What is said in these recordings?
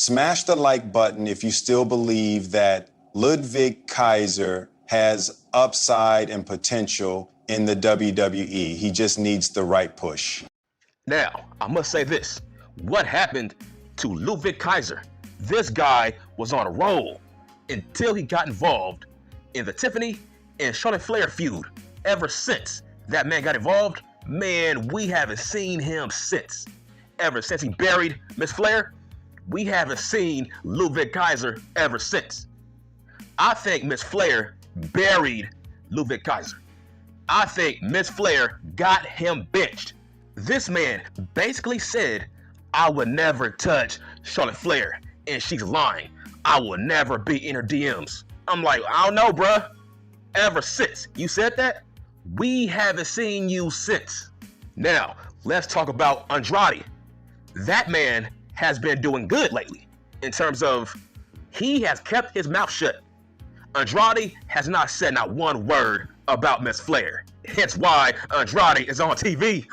Smash the like button if you still believe that Ludwig Kaiser has upside and potential in the WWE. He just needs the right push. Now, I must say this. What happened to Ludwig Kaiser? This guy was on a roll until he got involved in the Tiffany and Charlotte Flair feud. Ever since that man got involved, man, we haven't seen him since. Ever since he buried Miss Flair, we haven't seen Ludwig Kaiser ever since. I think Miss Flair buried Ludwig Kaiser. I think Miss Flair got him benched. This man basically said, I would never touch Charlotte Flair, and she's lying. I will never be in her DMs. I'm like, I don't know, bruh. Ever since you said that, we haven't seen you since. Now, let's talk about Andrade. That man has been doing good lately in terms of he has kept his mouth shut. Andrade has not said not one word about Miss Flair. Hence why Andrade is on TV.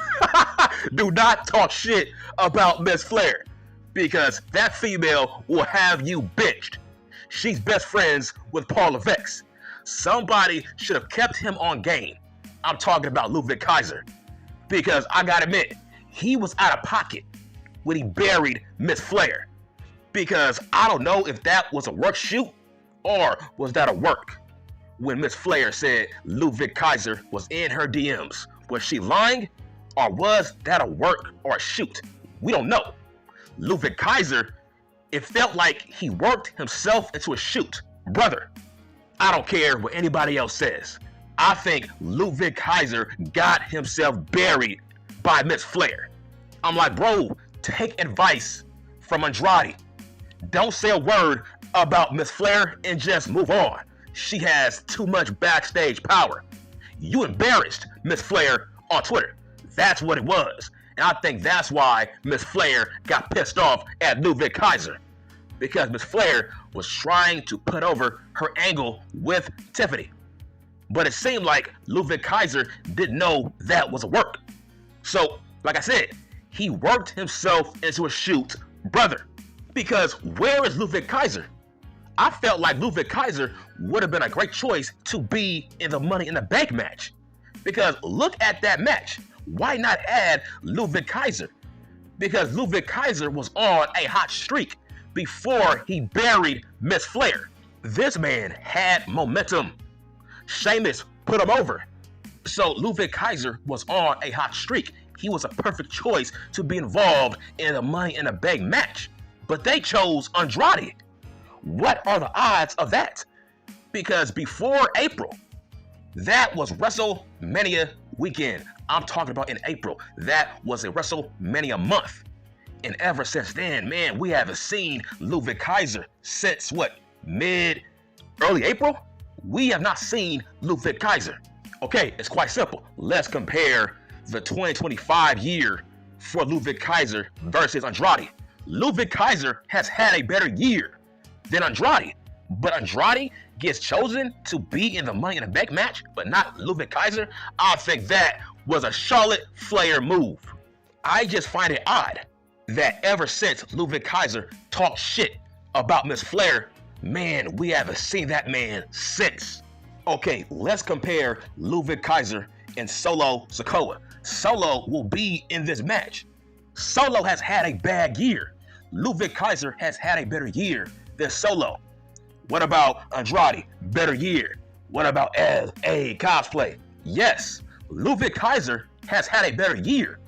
Do not talk shit about Miss Flair, because that female will have you benched. She's best friends with Paul Levesque. Somebody should have kept him on game. I'm talking about Ludwig Kaiser, because I gotta admit, he was out of pocket when he buried Miss Flair, because I don't know if that was a work shoot or was that a work. When Miss Flair said Ludwig Kaiser was in her DMs, was she lying, or was that a work or a shoot? We don't know. Ludwig Kaiser, it felt like he worked himself into a shoot. Brother, I don't care what anybody else says. I think Ludwig Kaiser got himself buried by Miss Flair. I'm like, bro, take advice from Andrade. Don't say a word about Miss Flair and just move on. She has too much backstage power. You embarrassed Miss Flair on Twitter. That's what it was. And I think that's why Miss Flair got pissed off at Ludwig Kaiser, because Miss Flair was trying to put over her angle with Tiffany. But it seemed like Ludwig Kaiser didn't know that was a work. So, like I said, he worked himself into a shoot, brother. Because where is Ludwig Kaiser? I felt like Ludwig Kaiser would have been a great choice to be in the Money in the Bank match. Because look at that match. Why not add Ludwig Kaiser? Because Ludwig Kaiser was on a hot streak before he buried Miss Flair. This man had momentum. Sheamus put him over. So Ludwig Kaiser was on a hot streak. He was a perfect choice to be involved in the Money in the Bank match. But they chose Andrade. What are the odds of that? Because before April, that was WrestleMania weekend. I'm talking about in April. That was a WrestleMania month. And ever since then, man, we haven't seen Ludwig Kaiser since what? Early April? We have not seen Ludwig Kaiser. Okay, it's quite simple. Let's compare the 2025 year for Ludwig Kaiser versus Andrade. Ludwig Kaiser has had a better year than Andrade, but Andrade gets chosen to be in the Money in the Bank match, but not Ludwig Kaiser. I think that was a Charlotte Flair move. I just find it odd that ever since Ludwig Kaiser talked shit about Miss Flair, man, we haven't seen that man since. Okay, let's compare Ludwig Kaiser and Solo Sikoa. Solo will be in this match. Solo has had a bad year. Ludwig Kaiser has had a better year than Solo. What about Andrade? Better year. What about LA Cosplay? Yes, Ludwig Kaiser has had a better year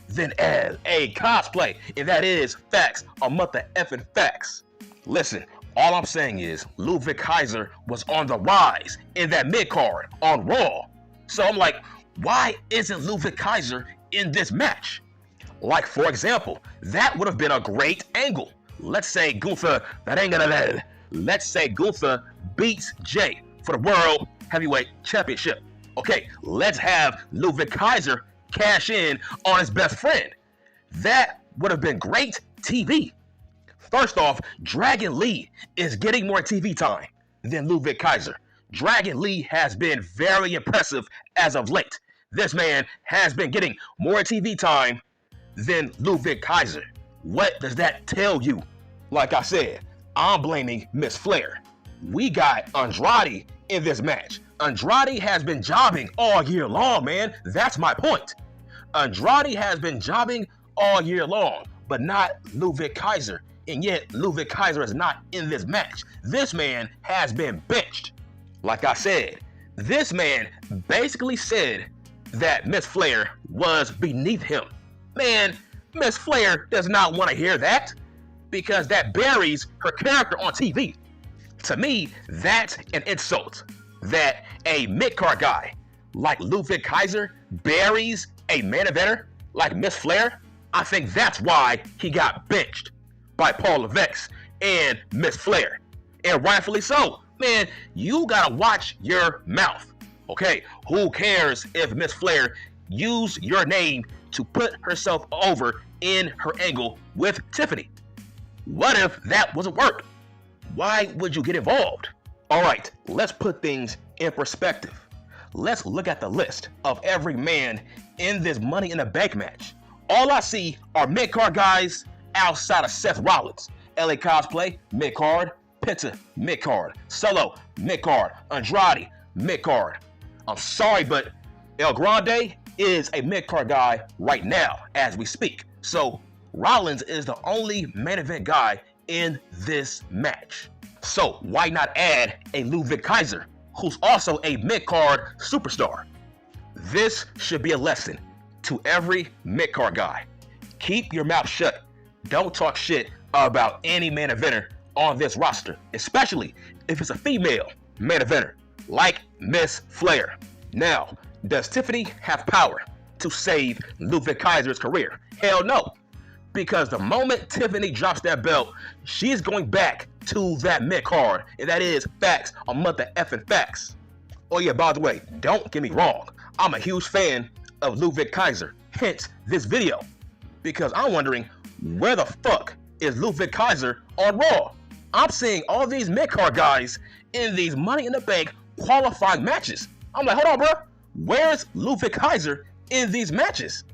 than LA Cosplay. And that is facts, a month of effing facts. Listen, all I'm saying is Ludwig Kaiser was on the rise in that mid-card on Raw. So I'm like, why isn't Ludwig Kaiser in this match? Like, for example, that would have been a great angle. Let's say Gunther beats Jay for the World Heavyweight Championship. Okay, let's have Ludwig Kaiser cash in on his best friend. That would have been great TV. First off, Dragon Lee is getting more TV time than Ludwig Kaiser. Dragon Lee has been very impressive as of late. This man has been getting more TV time than Ludwig Kaiser. What does that tell you? Like I said, I'm blaming Miss Flair. We got Andrade in this match. Andrade has been jobbing all year long, man. That's my point. Andrade has been jobbing all year long, but not Ludwig Kaiser. And yet, Ludwig Kaiser is not in this match. This man has been benched. Like I said, this man basically said that Miss Flair was beneath him. Man, Miss Flair does not want to hear that because that buries her character on TV. To me, that's an insult. That a mid-card guy like Ludwig Kaiser buries a main eventer like Miss Flair. I think that's why he got benched by Paul Levesque and Miss Flair. And rightfully so. Man, you gotta watch your mouth. Okay, who cares if Miss Flair used your name to put herself over in her angle with Tiffany? What if that wasn't work? Why would you get involved? All right, let's put things in perspective. Let's look at the list of every man in this Money in the Bank match. All I see are mid-card guys outside of Seth Rollins. LA Cosplay, mid-card. Penta, mid-card. Solo, mid-card. Andrade, mid-card. I'm sorry, but El Grande is a mid-card guy right now as we speak. So Rollins is the only main event guy in this match. So why not add a Ludwig Kaiser, who's also a mid-card superstar? This should be a lesson to every mid-card guy. Keep your mouth shut. Don't talk shit about any main eventer on this roster, especially if it's a female main eventer like Miss Flair. Now, does Tiffany have power to save Ludwig Kaiser's career? Hell no. Because the moment Tiffany drops that belt, she's going back to that mid-card, and that is facts on mother effing facts. Oh yeah, by the way, don't get me wrong. I'm a huge fan of Ludwig Kaiser, hence this video. Because I'm wondering, where the fuck is Ludwig Kaiser on Raw? I'm seeing all these mid-card guys in these Money in the Bank qualifying matches. I'm like, hold on, bro. Where's Ludwig Kaiser in these matches?